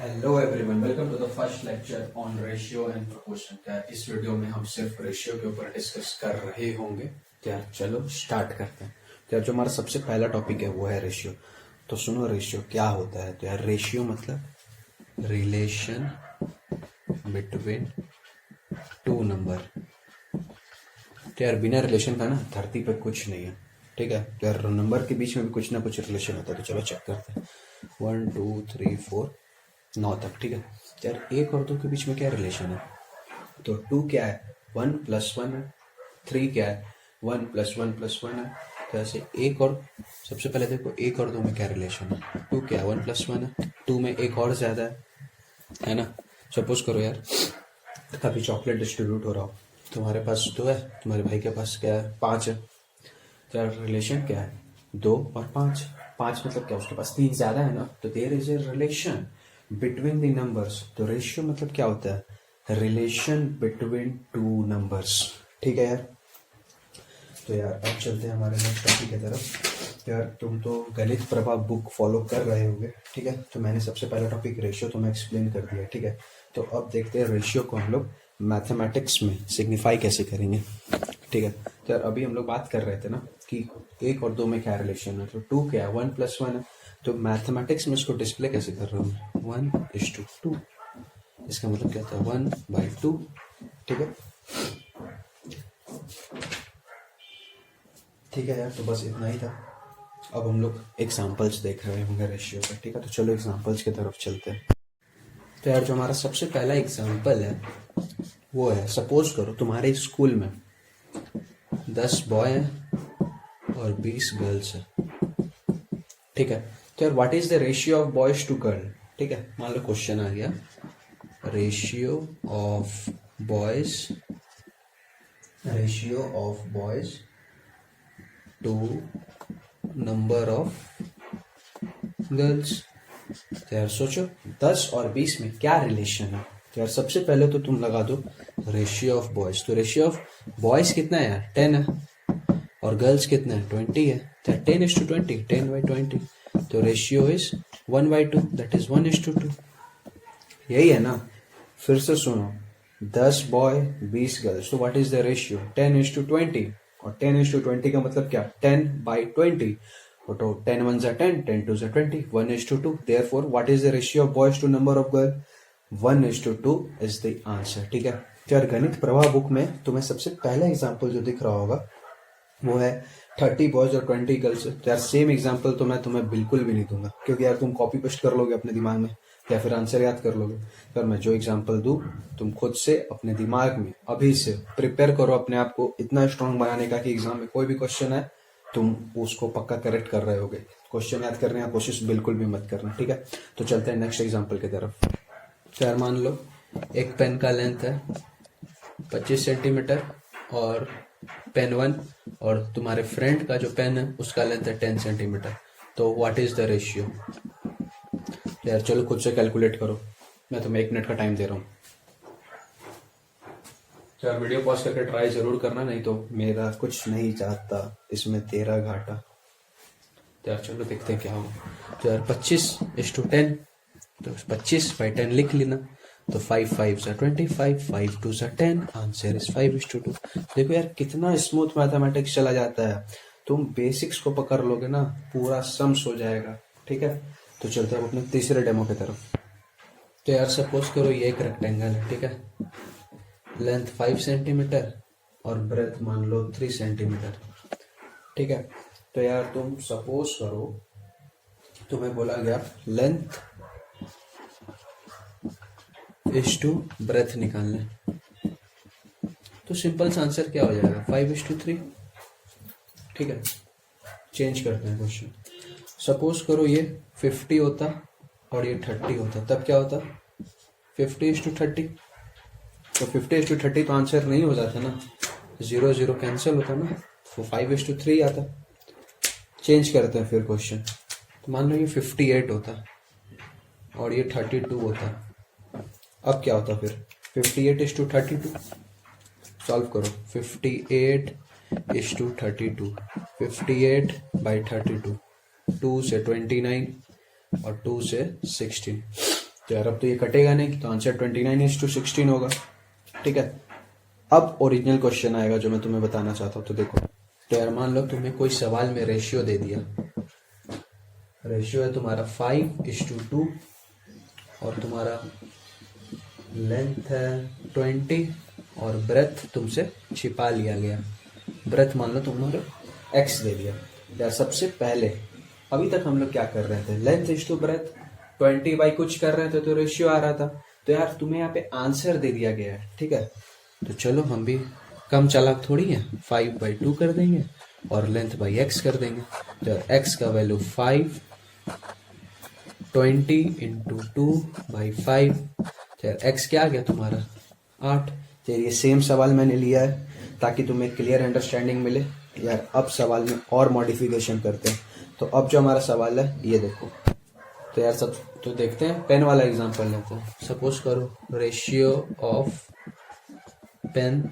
Hello everyone, welcome to the first lecture on ratio and proportion. क्या इस video में हम सिर्फ रेशियो के ऊपर डिस्कस कर रहे होंगे? क्या चलो स्टार्ट करते हैं। क्या जो हमारा सबसे पहला टॉपिक है वो है रेशियो। तो सुनो, रेशियो क्या होता है। तो यार रेशियो मतलब रिलेशन बिटवीन टू नंबर। तो यार बिना रिलेशन का ना धरती पर कुछ नहीं है, ठीक है। तो यार नंबर के बीच में भी कुछ ना कुछ रिलेशन होता है। तो चलो चेक करते हैं। 1 2 3 4 9 तक, ठीक है। तो यार एक और दो के बीच में क्या रिलेशन है? तो 2 क्या है? 1+1 है। 3 क्या है? 1+1+1 है। तो ऐसे एक और, सबसे पहले देखो एक और दो में क्या रिलेशन है। 2 क्या है? 1+1 है। 2 में एक और ज्यादा है ना। सपोज करो यार कभी चॉकलेट डिस्ट्रीब्यूट हो रहा हो, तुम्हारे पास 2 है, तुम्हारे भाई के पास क्या है? 5 है। तो यार रिलेशन क्या है? 2 और 5। 5 मतलब क्या? उसके पास 3 ज्यादा है ना। तो there is a relation between the numbers. तो रेशियो मतलब क्या होता है? रिलेशन बिटवीन टू नंबर्स, ठीक है यार। तो यार अब चलते हैं हमारे नेक्स्ट टॉपिक की तरफ। यार तुम तो गणित प्रभा बुक फॉलो कर रहे होगे, ठीक है। तो मैंने सबसे पहला टॉपिक रेशियो तुम्हें एक्सप्लेन कर दिया, ठीक है। तो अब देखते हैं रेशियो को हम लोग मैथमेटिक्स में सिग्निफाई कैसे करेंगे, ठीक है। तो यार अभी हम लोग बात कर रहे थे ना कि एक और दो में क्या रिलेशन है। तो 2 क्या है? 1+1 है। तो मैथमेटिक्स में इसको डिस्प्ले कैसे कर रहा हूँ? 1:2। इसका मतलब क्या था? 1/2, ठीक है। ठीक है यार, तो बस इतना ही था। अब हम लोग एग्जाम्पल्स देख रहे होंगे रेशियो का, ठीक है। तो चलो एग्जाम्पल्स की तरफ चलते हैं। तो यार जो हमारा सबसे पहला एग्जाम्पल है वो है, सपोज करो तुम्हारे स्कूल में 10 बॉय हैं और 20 गर्ल्स है, ठीक है। तो यार what is the ratio of boys to girl, ठीक है। मान लो क्वेश्चन आ गया, ratio of boys to number of girls. तो यार सोचो 10 और 20 में क्या रिलेशन है। तो यार सबसे पहले तो तुम लगा दो रेशियो ऑफ बॉयज। तो रेशियो ऑफ बॉयज कितना है यार? 10 है। और गर्ल्स कितना है? 20 है। तो 10:20, 10/20। तो रेशियो इज 1/2, दैट इज 1:2। यही है ना। फिर से सुनो, 10 बॉय 20 गर्ल्स। तो व्हाट इज द रेशियो? 10:20। और 10:20 का मतलब क्या? 10/20। तो 10 1 जा 10, 10 2 जा 20, 1:2। Therefore, what is the ratio of boys to number of girls? 1:2 is the answer, ठीक है। तो यार गणित प्रवाह बुक में तुम्हें सबसे पहला एग्जाम्पल जो दिख रहा होगा वो है 30 बॉयज और 20 गर्ल्स। तो यार सेम एग्जाम्पल तो मैं तुम्हें बिल्कुल भी नहीं दूंगा, क्योंकि यार तुम कॉपी पेस्ट कर लोगे अपने दिमाग में या फिर आंसर याद कर लोगे। तो मैं जो एग्जाम्पल दूं तुम खुद से अपने दिमाग में अभी से प्रिपेयर करो अपने आप को इतना स्ट्रांग बनाने का कि एग्जाम में कोई भी क्वेश्चन है तुम उसको पक्का करेक्ट कर रहे होगे। क्वेश्चन याद करने की कोशिश बिल्कुल भी मत करना, ठीक है। तो चलते हैं नेक्स्ट एग्जाम्पल की तरफ। तो यार मान लो एक पेन का लेंथ है 25 सेंटीमीटर और पेन 1, और तुम्हारे फ्रेंड का जो पेन है उसका लेंथ है 10 सेंटीमीटर। तो व्हाट इज द रेशियो? यार चलो खुद से कैलकुलेट करो, मैं तुम्हें 1 मिनट का टाइम दे रहा हूँ। यार वीडियो पॉज करके ट्राई जरूर करना, नहीं तो मेरा कुछ नहीं जाता इसमें तेरा घाटा। तो यार चलो देखते हैं क्या हो। तो यार 25:10, तो 25/10 लिख लेना। तो 5 5 जा 25, 5 2 जा 10, आंसर इज 5:2। देखो यार कितना स्मूथ मैथमेटिक्स चला जाता है। तुम बेसिक्स को पकड़ लोगे ना पूरा सम्स हो जाएगा, ठीक है। तो चलते हैं अपने तीसरे डेमो की तरफ। तो यार सपोज करो ये एक रेक्टेंगल है, ठीक है। लेंथ 5 सेंटीमीटर और ब्रेथ मान लो 3 सेंटीमीटर, ठीक है। तो यार तुम सपोज करो तुम्हें बोला गया लेंथ इज टू ब्रेथ निकालना। तो सिंपल सा आंसर क्या हो जाएगा? 5:3, ठीक है। चेंज करते हैं क्वेश्चन। सपोज करो ये 50 होता और ये 30 होता, तब क्या होता? 50:30। तो 50:30 तो आंसर नहीं हो जाता ना, 0 0 कैंसिल होता ना, तो 5:3 आता। चेंज करते हैं फिर क्वेश्चन। तो मान लो ये 58 होता और ये 32 होता, अब क्या होता फिर? 58:32। सॉल्व करो। 58:32, 58/32, 2 से 29 और 2 से 16। तो यार अब तो ये कटेगा नहीं, तो आंसर 29:16 होगा। ठीक है, अब ओरिजिनल क्वेश्चन आएगा जो मैं तुम्हें बताना चाहता हूँ। तो देखो, तो यार मान लो तुम्हें कोई सवाल में रेशियो दे दिया। रेशियो है तुम्हारा 5:2 और तुम्हारा लेंथ है 20 और ब्रेथ तुमसे छिपा लिया गया। ब्रेथ मान लो तुम्हारा x दे दिया। यार सबसे पहले अभी तक हम लोग क्या कर रहे थे, length is to breadth 20 by कुछ कर रहे थे तो रेशियो आ रहा था। तो यार तुम्हें यहाँ पे आंसर दे दिया गया है। ठीक है, तो चलो हम भी कम चालाक थोड़ी है, 5/2 कर देंगे और लेंथ बाई x कर देंगे। तो यार x का वैल्यू 5, 20 इंटू 2/5। तो यार x क्या आ गया तुम्हारा 8। तो ये सेम सवाल मैंने लिया है ताकि तुम्हें क्लियर अंडरस्टैंडिंग मिले। यार अब सवाल में और मॉडिफिकेशन करते हैं। तो अब जो हमारा सवाल है ये देखो। तो यार सब तो देखते हैं, पेन वाला एग्जांपल लेते हैं। सपोज करो रेशियो ऑफ पेन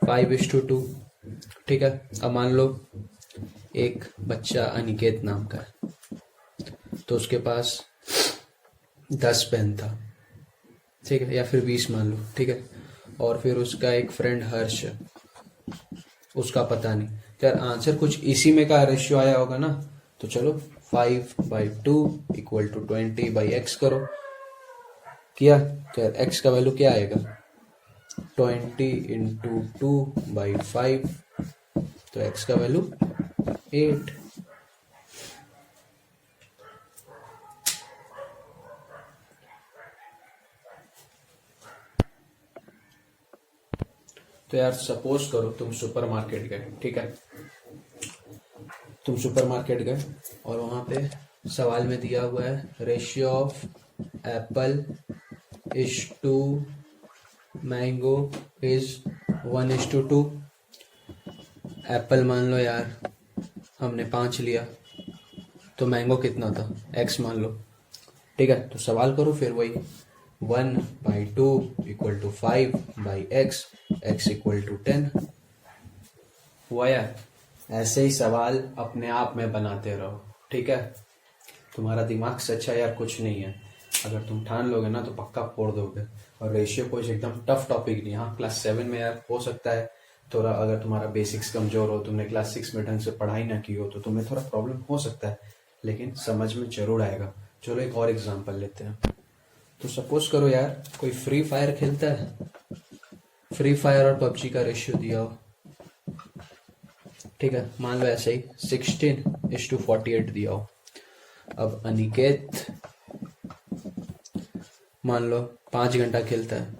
5:2। ठीक है, अब मान लो एक बच्चा अनिकेत नाम का है, तो उसके पास 10 पेन था। ठीक है, या फिर 20 मान लो। ठीक है, और फिर उसका एक फ्रेंड हर्ष है, उसका पता नहीं। तो यार आंसर कुछ इसी में का रेशियो आया होगा ना। तो चलो 5/2 इक्वल टू 20/x करो। किया तो यार x का वैल्यू क्या आएगा 20 इंटू 2/5। तो x का वैल्यू 8। तो यार सपोज करो तुम सुपरमार्केट गए। ठीक है, तुम सुपरमार्केट गए और वहां पे सवाल में दिया हुआ है ratio of apple is to mango is 1:2। Apple मान लो यार हमने 5 लिया, तो मैंगो कितना था x मान लो। ठीक है, तो सवाल करो फिर वही 1/2 equal to 5/x, x equal to 10 हुआ यार। ऐसे ही सवाल अपने आप में बनाते रहो। ठीक है, तुम्हारा दिमाग से अच्छा यार कुछ नहीं है। अगर तुम ठान लोगे ना तो पक्का फोड़ दोगे। और रेशियो कोई एकदम टफ टॉपिक नहीं। हाँ, क्लास 7 में यार हो सकता है थोड़ा, अगर तुम्हारा बेसिक्स कमजोर हो, तुमने क्लास 6 में ढंग से पढ़ाई ना की हो, तो तुम्हें थोड़ा प्रॉब्लम हो सकता है, लेकिन समझ में जरूर आएगा। चलो एक और एग्जाम्पल लेते हैं। तो सपोज करो यार कोई फ्री फायर खेलता है, फ्री फायर और पबजी का रेशियो दिया हो। ठीक है, मान लो ऐसे ही 16:48 दिया हो। अब अनिकेत मान लो 5 घंटा खेलता है,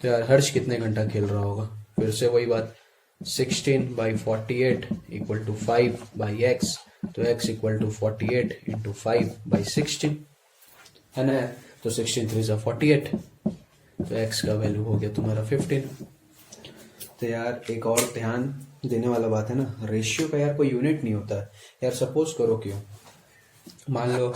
तो यार हर्ष कितने घंटा खेल रहा होगा। फिर से वही बात 16/48 इक्वल टू 5/x। तो x इक्वल टू 48 इंटू 5/16 है ना। तो 16 3 48, तो x का वैल्यू हो गया तुम्हारा 15। तो यार एक और ध्यान देने वाला बात है ना, रेशियो का यार कोई यूनिट नहीं होता है। यार सपोज करो क्यों, मान लो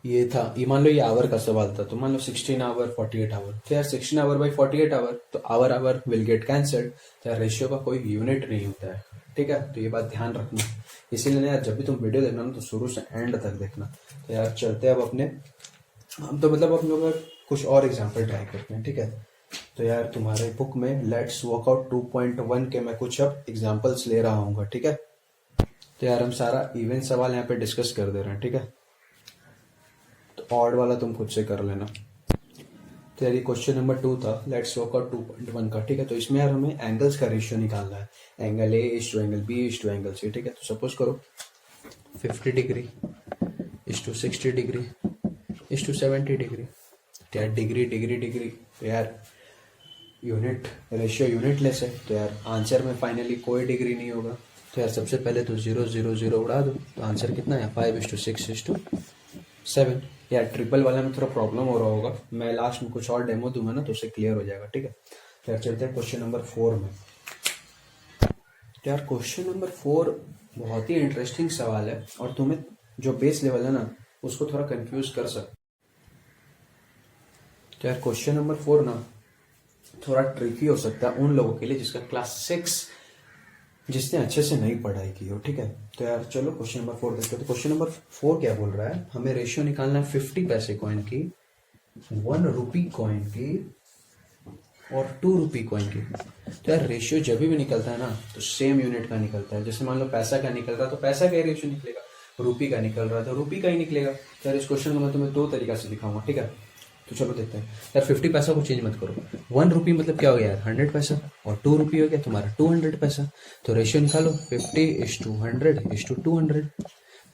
ये था, ये मान लो ये आवर का सवाल था, तो मान लो 16 आवर 48 आवर। तो यार 16 आवर बाई 48 आवर, तो hour hour will get cancelled. तो यार रेशियो का कोई यूनिट नहीं होता है। ठीक है, तो ये बात ध्यान रखना। इसीलिए ना यार जब भी तुम वीडियो देखना ना तो शुरू से एंड तक देखना। तो यार चलते हैं अब अपने, हम तो मतलब अपने ऊपर कुछ और एग्जाम्पल ट्राई करते हैं। ठीक है, तो यार तुम्हारे बुक में लेट्स वर्कआउट 2.1 के मैं कुछ अब एग्जाम्पल्स ले रहा हूँ। ठीक है, तो यार हम सारा इवेंट सवाल यहाँ पे डिस्कस कर दे रहे हैं। ठीक है, तो ऑड वाला तुम खुद से कर लेना। तो यार ये क्वेश्चन नंबर 2 था, लेट्स वर्कआउट 2.1 का। ठीक है, तो इसमें यार हमें एंगल्स का रेशियो निकालना है, angle A is to angle B is to angle C. ठीक है, तो सपोज करो 50 degree is to 60 degree is to 70 degree. तो यार डिग्री डिग्री डिग्री, तो यार यूनिट रेशियो यूनिटलेस है, तो यार आंसर में फाइनली कोई डिग्री नहीं होगा। तो यार सबसे पहले तो 0 0 0 उड़ा दो, तो आंसर कितना है 5:6:7। यार ट्रिपल वाला में थोड़ा प्रॉब्लम हो रहा होगा, मैं लास्ट में कुछ और डेमो दूंगा ना तो उससे क्लियर हो जाएगा। ठीक है, तो यार चलते हैं क्वेश्चन नंबर 4 में। तो यार क्वेश्चन नंबर 4 बहुत ही इंटरेस्टिंग सवाल है और तुम्हें जो बेस लेवल है ना उसको थोड़ा कंफ्यूज कर सकते। तो यार क्वेश्चन नंबर 4 ना थोड़ा ट्रिकी हो सकता है उन लोगों के लिए जिसका क्लास 6 जिसने अच्छे से नहीं पढ़ाई की हो, ठीक है। तो यार चलो क्वेश्चन नंबर 4 देखते हैं। तो क्वेश्चन नंबर 4 क्या बोल रहा है, हमें रेशियो निकालना है 50 पैसे कॉइन की, 1 रुपी कॉइन की और 2 रुपी कॉइन की। तो यार रेशियो जब भी निकलता है ना तो सेम यूनिट का निकलता है। जैसे मान लो पैसा का निकल रहा है तो पैसा का ही रेशियो निकलेगा, रुपी का निकल रहा है तो रुपी का ही निकलेगा। तो यार इस क्वेश्चन को मैं तुम्हें 2 तरीका से दिखाऊंगा, ठीक है। तो चलो देखते हैं। यार 50 पैसा को चेंज मत करो, 1 रुपी मतलब क्या हो गया यार 100 पैसा, और 2 रुपी हो गया तुम्हारा 200 पैसा। तो रेशियो निकालो 50:100:200,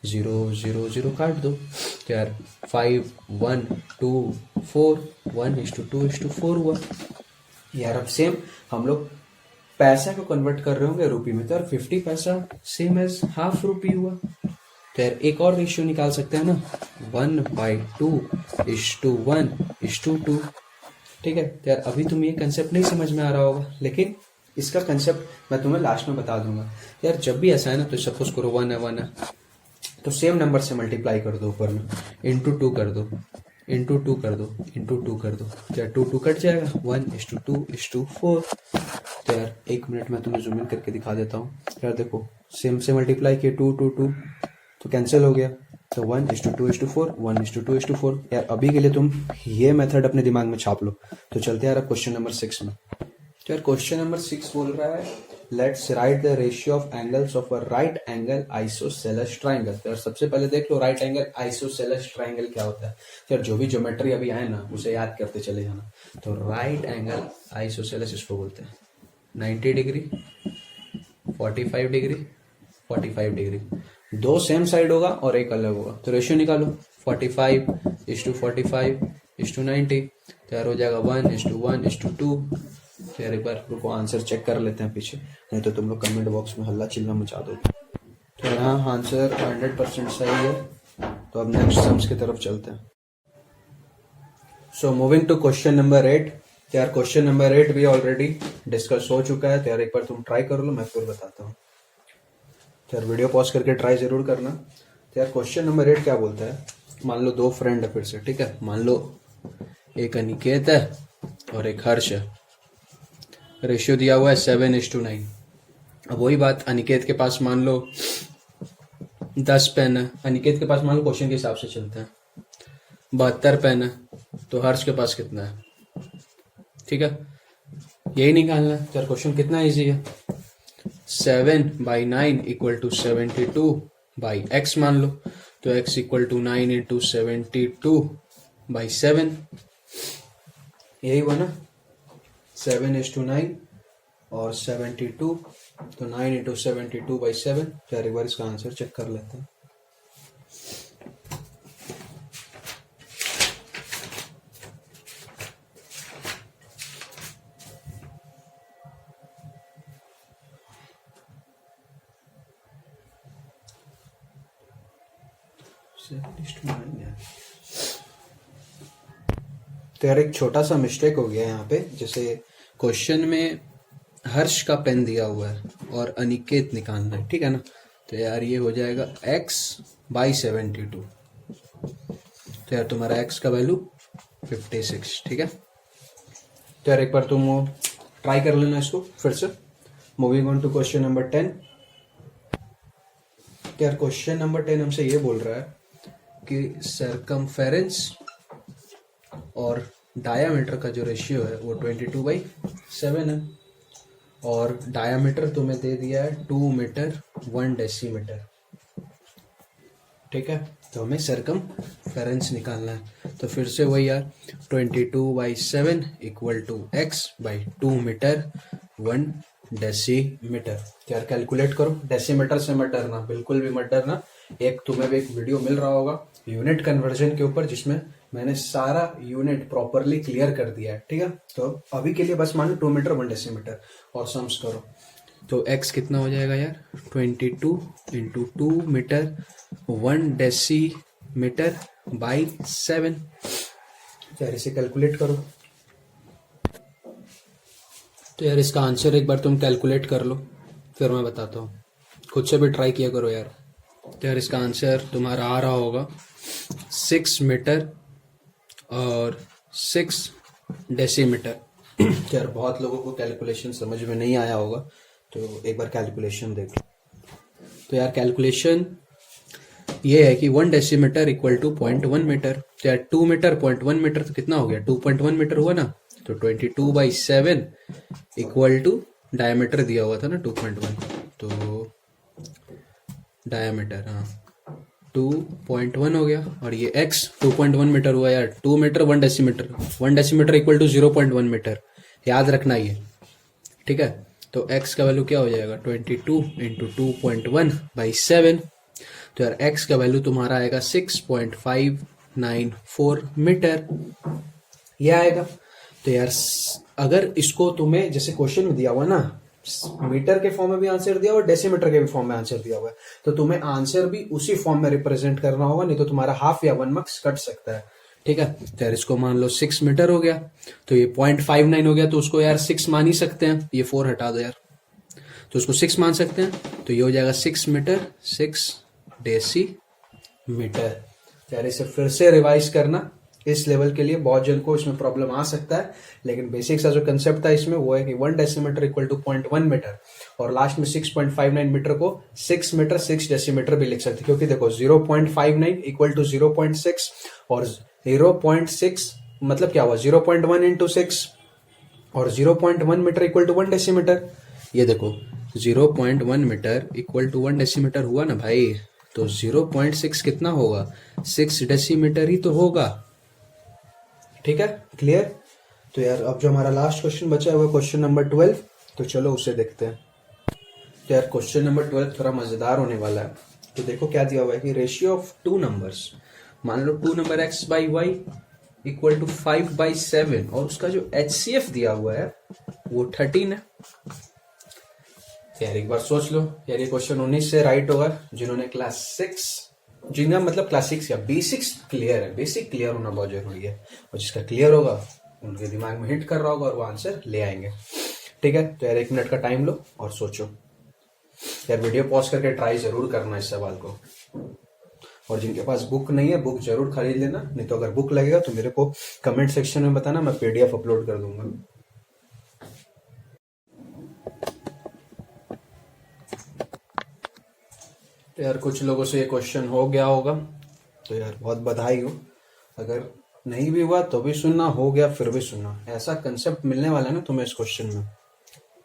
0 0 0 काट दो। तो यार 5 1 2 4 1:2:4 हुआ। यार अब सेम हम लोग पैसा को कन्वर्ट कर रहे होंगे रुपी में, तो यार 50 पैसा सेम एज हाफ रुपी हुआ। तो यार एक और रेशियो निकाल सकते हैं ना, 1/2:1:2, ठीक है। तो यार अभी तुम्हें ये कंसेप्ट नहीं समझ में आ रहा होगा, लेकिन इसका कंसेप्ट मैं तुम्हें लास्ट में बता दूंगा। यार जब भी ऐसा है ना, तो सपोज करो 1 है 1 है, तो सेम नंबर से मल्टीप्लाई कर दो ऊपर में, इंटू 2 कर दो, इंटू 2 कर दो, इंटू 2 कर दो। तो यार 2 2 कट जाएगा, 1:2:4। तो यार 1 मिनट में तुम्हें जूम इन करके दिखा देता हूँ। यार देखो सेम से मल्टीप्लाई किए 2 2 2 तो कैंसिल हो गया, तो 1:2:4 1:2:4। यार अभी के लिए तुम ये मेथड अपने दिमाग में छाप लो। तो चलते यार अब क्वेश्चन नंबर 6 में। तो यार क्वेश्चन नंबर 6 बोल रहा है, let's write the ratio of angles of a right angle isosceles triangle. तो यार सबसे पहले देख लो राइट एंगल आइसोसेलेस ट्राइंगल क्या होता है। तो यार जो भी ज्योमेट्री अभी आए ना उसे याद करते चले जाना। तो राइट एंगल आइसोसेलेस इसको बोलते हैं, 90 डिग्री 45 डिग्री 45 डिग्री, दो सेम साइड होगा और एक अलग होगा। तो रेशियो निकालो 45:45:90। तो यार हो जाएगा 1:1:2। तो यार एक बार रुको आंसर चेक कर लेते हैं पीछे, नहीं तो तुम लोग कमेंट बॉक्स में हल्ला चिल्ला मचा दोगे। तो यहाँ आंसर 100% सही है। तो अब नेक्स्ट सम्स की तरफ चलते हैं। So moving to question number 8। तो यार क्वेश्चन नंबर 8 भी ऑलरेडी डिस्कस हो चुका है। तो यार एक बार तुम ट्राई कर लो, मैं फिर बताता हूँ। तो यार वीडियो पॉज करके ट्राई जरूर करना। तो यार क्वेश्चन नंबर 8 क्या बोलता है, मान लो 2 फ्रेंड है फिर से, ठीक है। मान लो एक अनिकेत है और एक हर्ष है। रेशियो दिया हुआ है 7:9। अब वही बात, अनिकेत के पास मान लो 10 पेन है। अनिकेत के पास मान लो क्वेश्चन के हिसाब से चलते हैं 72 पेन है, तो हर्ष के पास कितना है, ठीक है, यही निकालना है। तो यार क्वेश्चन कितना इजी है, 7/9 = 72/x मान लो। तो x = 9 × 72/7, यही हुआ ना, 7:9 और 72, तो 9 × 72/7। तो यार एक बार इसका आंसर चेक कर लेते हैं। तो यार एक छोटा सा मिस्टेक हो गया यहाँ पे। जैसे क्वेश्चन में हर्ष का पेन दिया हुआ है और अनिकेत निकालना है, ठीक है ना। तो यार ये हो जाएगा x/72। तो यार तुम्हारा x का वैल्यू 56, ठीक है। तो यार एक बार तुम ट्राई कर लेना इसको फिर से। Moving on to question number 10। तो यार क्वेश्चन नंबर 10 हमसे ये बोल रहा है कि सरकमफेरेंस और डायामीटर का जो रेशियो है वो 22/7 है, और डायामीटर तुम्हें दे दिया है 2 मीटर 1 डेसीमीटर, ठीक है। तो हमें सरकमफेरेंस निकालना है। तो फिर से वही यार, 22/7 = x/2 मीटर 1 डेसीमीटर। तो यार कैलकुलेट करो, डेसीमीटर से मत डरना, बिल्कुल भी मत डरना। एक तुम्हें भी एक वीडियो मिल रहा होगा यूनिट कन्वर्जन के ऊपर, जिसमें मैंने सारा यूनिट प्रॉपरली क्लियर कर दिया है, ठीक है। तो अभी के लिए बस मान लो 2 मीटर 1 डेसीमीटर और सम्स करो। तो x कितना हो जाएगा यार, 22 × 2 मीटर 1 डेसीमीटर बाई 7। यार इसे कैलकुलेट करो। तो यार इसका आंसर एक बार तुम कैलकुलेट कर लो, फिर मैं बताता हूँ। खुद से भी ट्राई किया करो यार। तो यार इसका आंसर तुम्हारा आ रहा होगा 6 मीटर और 6 डेसीमीटर। यार बहुत लोगों को कैलकुलेशन समझ में नहीं आया होगा, तो एक बार कैलकुलेशन देख लो। तो यार कैलकुलेशन ये है कि 1 डेसीमीटर इक्वल टू 0.1 मीटर। तो यार 2 मीटर 0.1 मीटर तो कितना हो गया, 2.1 मीटर हुआ ना। तो 22/7 इक्वल टू डायमीटर दिया हुआ था ना 2.1, तो डायमीटर हाँ 2.1 हो गया। और ये x 2.1 मीटर हुआ यार। 2 metre 1 decimetre, 1 decimetre equal to 0.1 metre, याद रखना ये, ठीक है। तो x का वैल्यू क्या हो जाएगा, 22 इंटू 2.1/7। तो यार x का वैल्यू तुम्हारा आएगा 6.594 मीटर, ये आएगा। तो यार अगर इसको तुम्हें जैसे क्वेश्चन में दिया हुआ ना, मीटर के फॉर्म में भी आंसर दिया हुआ है, डेसीमीटर के भी फॉर्म में आंसर दिया हुआ है, तो तुम्हें आंसर भी उसी फॉर्म में रिप्रेजेंट करना होगा, नहीं तो तुम्हारा हाफ या 1 मार्क्स कट सकता है, ठीक है। तो यार इसको मान लो 6 मीटर हो गया, तो ये 0.59 हो गया, तो उसको यार 6 मान ही सकते हैं, ये 4 हटा दो यार, तो उसको 6 मान सकते हैं। तो ये हो जाएगा 6 मीटर 6 डेसीमीटर। यार इसे फिर से रिवाइज करना, इस लेवल के लिए बहुत जन को इसमें प्रॉब्लम आ सकता है, लेकिन बेसिक सा जो कंसेप्ट था इसमें वो है कि 1 डेसीमीटर इक्वल टू 0.1 मीटर, और लास्ट में 6.59 मीटर को 6 मीटर 6 डेसीमीटर भी लिख सकते हैं, क्योंकि देखो 0.59 इक्वल टू 0.6 और 0.6 मतलब क्या हुआ 0.1 इंटू 6, और 0.1 मीटर इक्वल टू 1 डेसीमीटर। ये देखो 0.1 मीटर इक्वल टू 1 डेसीमीटर हुआ ना भाई, तो 0.6 कितना होगा, 6 डेसीमीटर ही तो होगा, ठीक है, क्लियर। तो यार अब जो हमारा लास्ट क्वेश्चन बचा है वो क्वेश्चन नंबर 12, तो चलो उसे देखते हैं। तो यार क्वेश्चन नंबर 12 थोड़ा मजेदार होने वाला है। तो देखो क्या दिया हुआ है कि रेशियो ऑफ 2 नंबर्स, मान लो 2 नंबर x/y इक्वल टू 5/7, और उसका जो HCF दिया हुआ है वो 13 है। यार एक बार सोच लो यार, ये क्वेश्चन 19 से राइट होगा जिन्होंने क्लास 6, जिनका मतलब क्लास 6 या बेसिक्स क्लियर है, बेसिक क्लियर होना बहुत जरूरी है, और जिसका क्लियर होगा उनके दिमाग में हिट कर रहा होगा और वो आंसर ले आएंगे, ठीक है। तो यार 1 मिनट का टाइम लो और सोचो। यार वीडियो पॉज करके ट्राई जरूर करना इस सवाल को, और जिनके पास बुक नहीं है बुक जरूर खरीद लेना, नहीं तो अगर बुक लगेगा तो मेरे को कमेंट सेक्शन में बताना, मैं PDF अपलोड कर दूंगा। तो यार कुछ लोगों से ये क्वेश्चन हो गया होगा, तो यार बहुत बधाई हो, अगर नहीं भी हुआ तो भी सुनना, हो गया फिर भी सुनना, ऐसा कंसेप्ट मिलने वाला है ना तुम्हें इस क्वेश्चन में,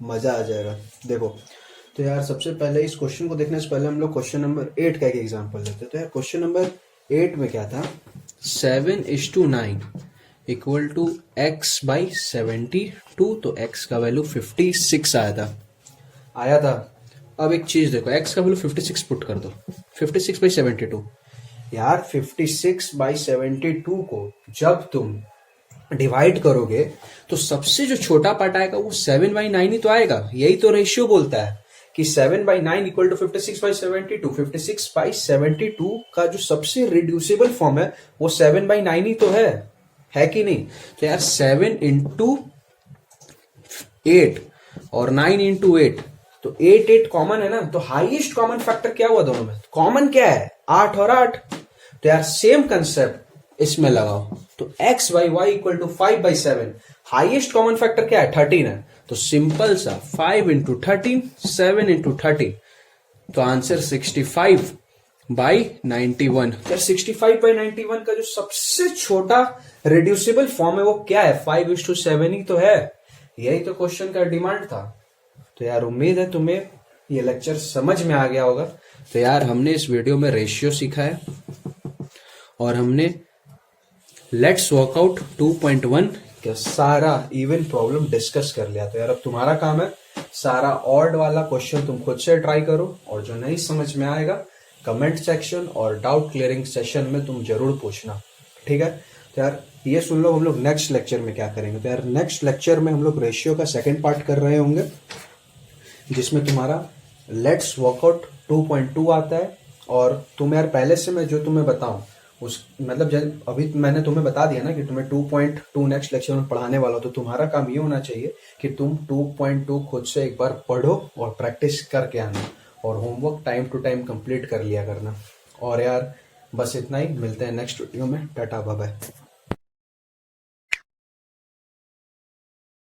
मजा आ जाएगा। देखो तो यार सबसे पहले इस क्वेश्चन को देखने से पहले हम लोग क्वेश्चन नंबर 8 का एक एग्जांपल लेते हैं। तो यार क्वेश्चन नंबर 8 में क्या था, 7:9 इक्वल टू x/72, तो x का वैल्यू 56 आया था। अब एक चीज देखो, x का वैल्यू 56 पुट कर दो, 56/72। यार 56/72 को जब तुम डिवाइड करोगे तो सबसे जो छोटा पार्ट आएगा वो 7/9 ही तो आएगा, यही तो रेशियो बोलता है कि 7/9 इक्वल टू 56/72। 56/72 का जो सबसे रिड्यूसिबल फॉर्म है वो 7/9 ही तो है कि नहीं। तो यार 7 इंटू 8 और 9 इंटू 8, तो 8 कॉमन है ना, तो हाईएस्ट कॉमन फैक्टर क्या हुआ दोनों में, कॉमन क्या है 8 और 8। तो यार सेम कंसेप्ट इसमें लगाओ, तो x/y equal to 5/7, highest common factor क्या है 13 है, तो सिंपल सा 5 इंटू 13 7 इंटू 13, तो आंसर 65/91। यार 65/91 का जो सबसे छोटा रिड्यूसिबल फॉर्म है वो क्या है, 5:7 ही तो है, यही तो क्वेश्चन का डिमांड था। तो यार उम्मीद है तुम्हें ये लेक्चर समझ में आ गया होगा। तो यार हमने इस वीडियो में रेशियो सीखा है, और हमने लेट्स वर्कआउट 2.1 का सारा इवन प्रॉब्लम डिस्कस कर लिया। तो यार अब तुम्हारा काम है सारा ऑड वाला क्वेश्चन तुम खुद से ट्राई करो, और जो नहीं समझ में आएगा कमेंट सेक्शन और डाउट क्लियरिंग सेशन में तुम जरूर पूछना, ठीक है। तो यार ये सुन लो हम लोग नेक्स्ट लेक्चर में क्या करेंगे। तो यार नेक्स्ट लेक्चर में हम लोग रेशियो का सेकंड पार्ट कर रहे होंगे, जिसमें तुम्हारा लेट्स वर्कआउट 2.2 आता है। और तुम यार पहले से मैं जो तुम्हें बताऊं उस मतलब जब अभी मैंने तुम्हें बता दिया ना कि तुम्हें 2.2 नेक्स्ट लेक्चर में पढ़ाने वाला हो, तो तुम्हारा काम ये होना चाहिए कि तुम 2.2 खुद से एक बार पढ़ो और प्रैक्टिस करके आना, और homework time to time complete कर लिया करना। और यार बस इतना ही, मिलते हैं नेक्स्ट वीडियो में, टाटा बाय बाय।